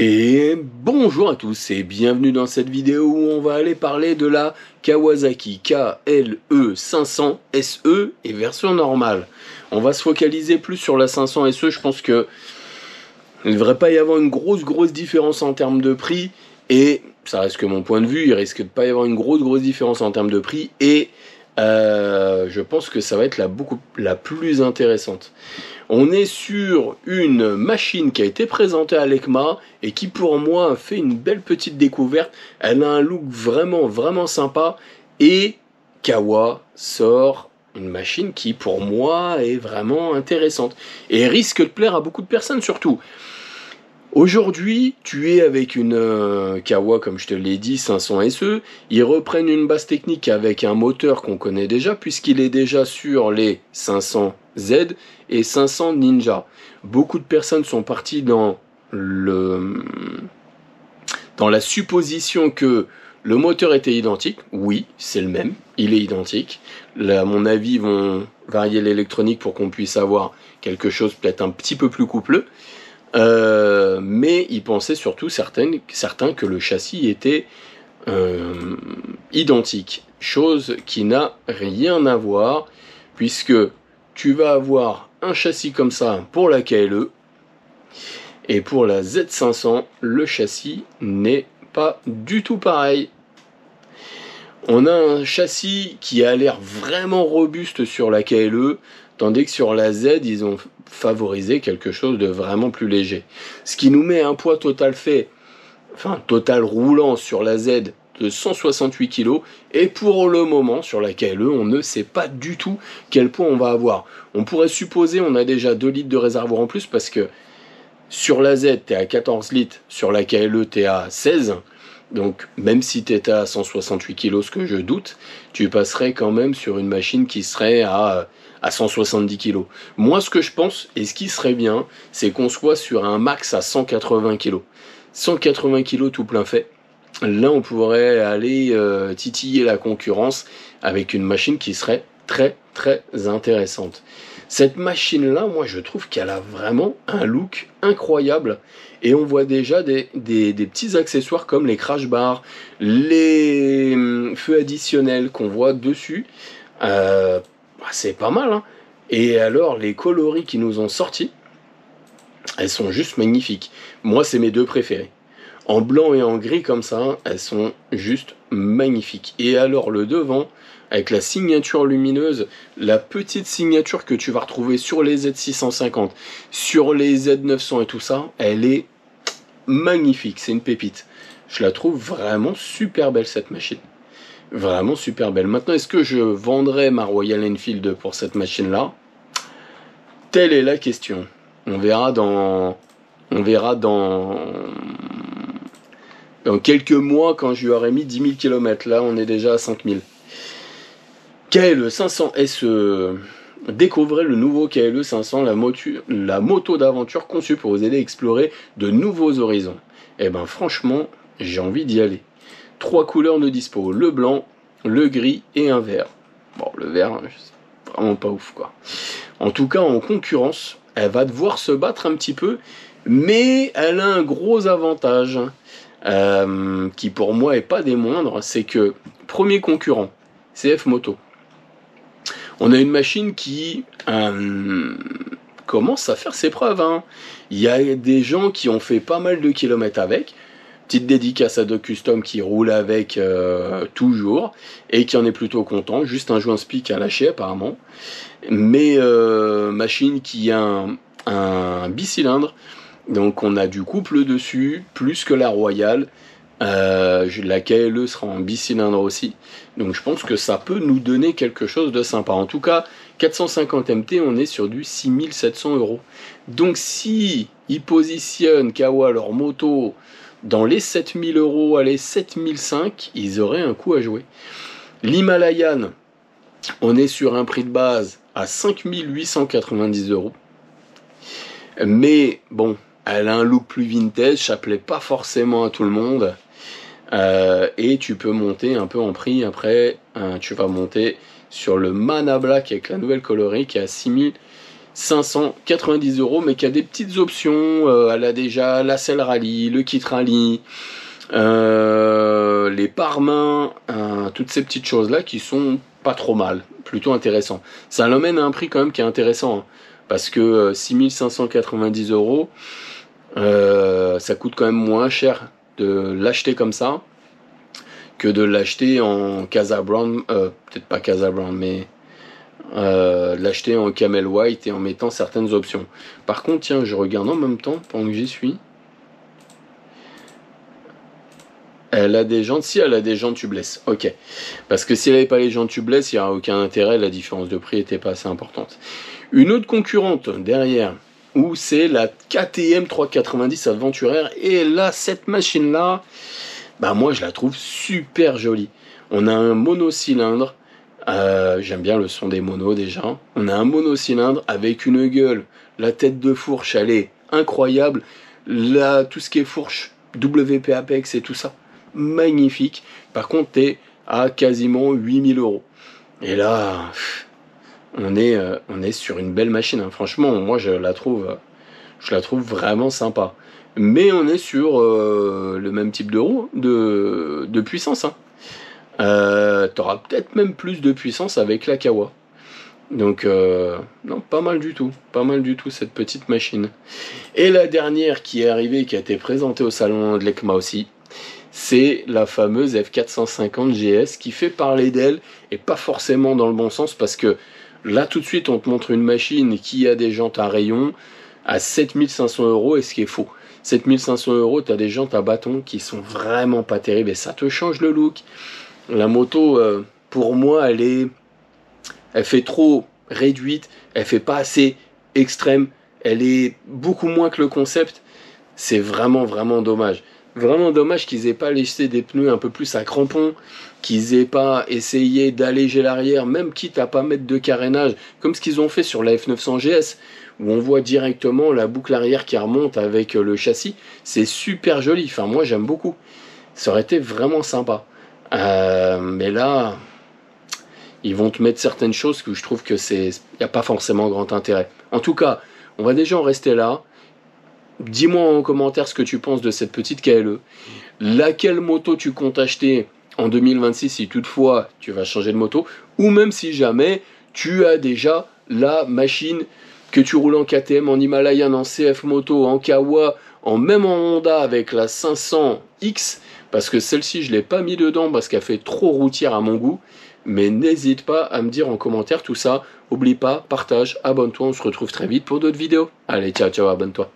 Et bonjour à tous et bienvenue dans cette vidéo où on va aller parler de la Kawasaki KLE 500 SE et version normale. On va se focaliser plus sur la 500 SE, je pense que il ne devrait pas y avoir une grosse différence en termes de prix et ça reste que mon point de vue, il risque de pas y avoir une grosse différence en termes de prix et je pense que ça va être la plus intéressante. On est sur une machine qui a été présentée à l'EICMA et qui pour moi fait une belle petite découverte. Elle a un look vraiment sympa et Kawa sort une machine qui pour moi est vraiment intéressante et risque de plaire à beaucoup de personnes surtout. Aujourd'hui, tu es avec une Kawa, comme je te l'ai dit, 500 SE. Ils reprennent une base technique avec un moteur qu'on connaît déjà, puisqu'il est déjà sur les 500 Z et 500 Ninja. Beaucoup de personnes sont parties dans la supposition que le moteur était identique. Oui, c'est le même, il est identique. Là, à mon avis, ils vont varier l'électronique pour qu'on puisse avoir quelque chose peut-être un petit peu plus coupleux. Mais ils pensaient surtout certains que le châssis était identique, chose qui n'a rien à voir puisque tu vas avoir un châssis comme ça pour la KLE et pour la Z500 le châssis n'est pas du tout pareil. On a un châssis qui a l'air vraiment robuste sur la KLE, tandis que sur la Z, ils ont favorisé quelque chose de vraiment plus léger. Ce qui nous met un poids total total roulant sur la Z de 168 kg. Et pour le moment, sur la KLE, on ne sait pas du tout quel poids on va avoir. On pourrait supposer on a déjà 2 litres de réservoir en plus parce que sur la Z, tu es à 14 litres, sur la KLE, tu es à 16. Donc même si tu étais à 168 kg, ce que je doute, tu passerais quand même sur une machine qui serait à 170 kg. Moi ce que je pense, et ce qui serait bien, c'est qu'on soit sur un max à 180 kg. 180 kg tout plein fait. Là on pourrait aller titiller la concurrence avec une machine qui serait très intéressante. Cette machine-là, moi je trouve qu'elle a vraiment un look incroyable. Et on voit déjà des petits accessoires comme les crash bars, les feux additionnels qu'on voit dessus. C'est pas mal, hein. Et alors, les coloris qui nous ont sortis, elles sont juste magnifiques. Moi, c'est mes deux préférés. En blanc et en gris comme ça, elles sont juste magnifiques. Et alors, le devant, avec la signature lumineuse, la petite signature que tu vas retrouver sur les Z650, sur les Z900 et tout ça, elle est magnifique, c'est une pépite. Je la trouve vraiment super belle cette machine. Vraiment super belle. Maintenant, est-ce que je vendrais ma Royal Enfield pour cette machine-là? Telle est la question. On verra dans quelques mois quand je lui aurai mis 10 000 km. Là, on est déjà à 5 000. KLE 500 SE. Découvrez le nouveau KLE 500, la moto d'aventure conçue pour vous aider à explorer de nouveaux horizons. Et ben franchement, j'ai envie d'y aller. 3 couleurs de dispo, le blanc, le gris et un vert. Bon, le vert, c'est vraiment pas ouf quoi. En tout cas, en concurrence, elle va devoir se battre un petit peu, mais elle a un gros avantage qui pour moi est pas des moindres, c'est que premier concurrent, CF Moto. On a une machine qui commence à faire ses preuves. Hein. Il y a des gens qui ont fait pas mal de kilomètres avec. Petite dédicace à Doc Custom qui roule avec toujours et qui en est plutôt content. Juste un joint spic à lâcher apparemment. Mais machine qui a un bicylindre. Donc on a du couple dessus, plus que la Royale. La KLE sera en bicylindre aussi, donc je pense que ça peut nous donner quelque chose de sympa. En tout cas, 450 MT, on est sur du 6 700 €. Donc si ils positionnent Kawa leur moto dans les 7 000 €, allez 7 500, ils auraient un coup à jouer. L'Himalayan, on est sur un prix de base à 5 890 €. Mais bon, elle a un look plus vintage, ça plaît pas forcément à tout le monde. Et tu peux monter un peu en prix après, tu vas monter sur le Mana Black avec la nouvelle coloris qui est à 6 590 €, mais qui a des petites options. Elle a déjà la selle rallye, le kit rallye, les pare-mains, toutes ces petites choses-là qui sont pas trop mal, plutôt intéressant. Ça l'emmène à un prix quand même qui est intéressant, hein, parce que 6590 €, ça coûte quand même moins cher de l'acheter comme ça que de l'acheter en Casa Brown, peut-être pas Casa Brown, mais l'acheter en Camel White et en mettant certaines options. Par contre, tiens, je regarde en même temps pendant que j'y suis. Elle a des jantes, si elle a des jantes tubeless, ok. Parce que si elle n'avait pas les jantes tubeless, il n'y aurait aucun intérêt, la différence de prix n'était pas assez importante. Une autre concurrente derrière, où c'est la KTM 390 Adventuraire, et là, cette machine-là, bah moi je la trouve super jolie. On a un monocylindre, j'aime bien le son des monos déjà. On a un monocylindre avec une gueule, la tête de fourche, elle est incroyable. Là, tout ce qui est fourche, WP Apex et tout ça, magnifique. Par contre, t'es à quasiment 8000 €. Et là, on est sur une belle machine, hein. Franchement, moi je la trouve vraiment sympa. Mais on est sur le même type de roue, de puissance, hein. T'auras peut-être même plus de puissance avec la Kawa. Donc, non, pas mal du tout cette petite machine. Et la dernière qui est arrivée, qui a été présentée au salon de l'ECMA aussi, c'est la fameuse F450 GS qui fait parler d'elle, et pas forcément dans le bon sens, parce que là tout de suite on te montre une machine qui a des jantes à rayon à 7500 €, et ce qui est faux. 7500 €, tu as des jantes à bâton qui sont vraiment pas terribles, et ça te change le look. La moto, pour moi, elle fait trop réduite, elle fait pas assez extrême, elle est beaucoup moins que le concept. C'est vraiment dommage. Vraiment dommage qu'ils aient pas laissé des pneus un peu plus à crampons, qu'ils aient pas essayé d'alléger l'arrière, même quitte à pas mettre de carénage, comme ce qu'ils ont fait sur la F900 GS, où on voit directement la boucle arrière qui remonte avec le châssis. C'est super joli, enfin moi j'aime beaucoup. Ça aurait été vraiment sympa. Mais là, ils vont te mettre certaines choses que je trouve que il n'y a pas forcément grand intérêt. En tout cas, on va déjà en rester là. Dis-moi en commentaire ce que tu penses de cette petite KLE. Laquelle moto tu comptes acheter en 2026 si toutefois tu vas changer de moto, ou même si jamais tu as déjà la machine que tu roules en KTM, en Himalayan, en CF Moto, en Kawa, même en Honda avec la 500X, parce que celle-ci je ne l'ai pas mis dedans parce qu'elle fait trop routière à mon goût. Mais n'hésite pas à me dire en commentaire tout ça. Oublie pas, partage, abonne-toi, on se retrouve très vite pour d'autres vidéos. Allez, ciao, abonne-toi.